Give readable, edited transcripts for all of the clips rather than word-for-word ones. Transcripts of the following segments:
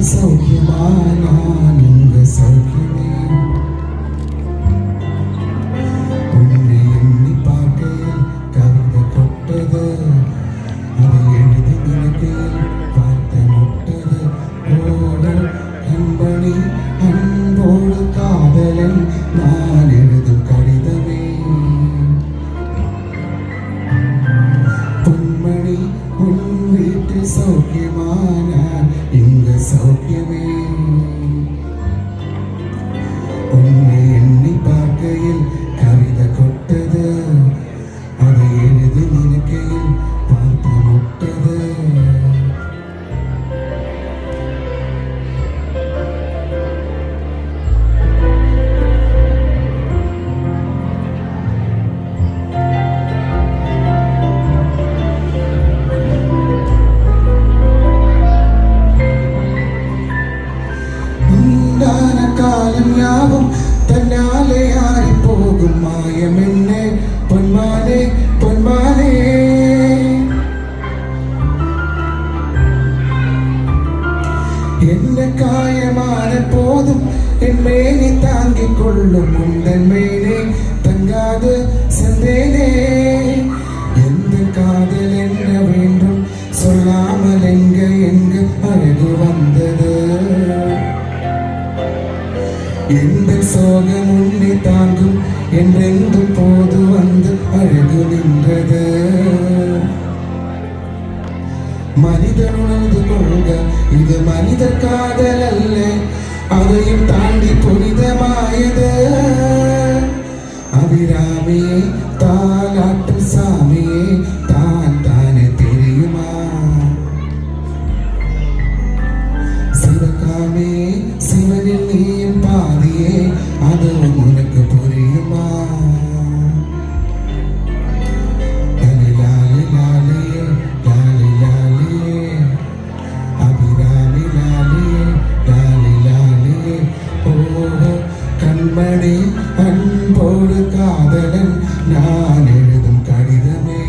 சௌக்கியமா நான் இங்க சௌக்கியமே உன்னை எண்ணி பார்க்கையில் கவிதை கொட்டது அதை எழுதி நினைக்கையில் பார்த்த முட்டது ஓட அன்பணி அன்போடு காதலன் நான் எழுதும் கடிதமே பொன்மணி உன் வீட்டு சௌக்கியமான இங்க சௌக்கியமே உன்னை எண்ணி பார்க்கையில் கவிதை கொட்டது அதை எழுதி நினைக்கையில் பார்த்து முட்டது காலம் யாவும் தன்னாலே ஆறி போகும் மாயம் என்ன பொன்மானே பொன்மானே என்ன காயமான போதும் என் மேனி தாங்கிக் கொள்ளும் உந்தன் மேனே தங்காது சென்றேனே எந்த காதல் என்ன வேண்டும் சொல்லாமல் எங்க அழகு வந்தது எந்த சோகம் உன்னை தாங்கும் என்றெங்கும் போது வந்து அழகு நின்றது மனிதன் உணர்ந்து கொள்க இது மனித காதல் அல்ல அதையும் தாண்டி புனிதமாயது அபிராமியே தாலாட்டு சாமியே தான் தானே தெரியுமா சிவகாமே சிவனில் நீயும் பாதியே அதுவும் உனக்கு புரியுமா லாலி லாலியே லாலி லாலியே அபிராமி லாலியே லாலி லாலியே ஓஹோ கண்மணி அன்போடு காதலன் நான் எழுதும் கடிதமே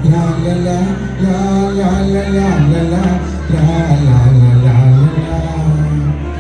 la la la la la la la la la la la la la la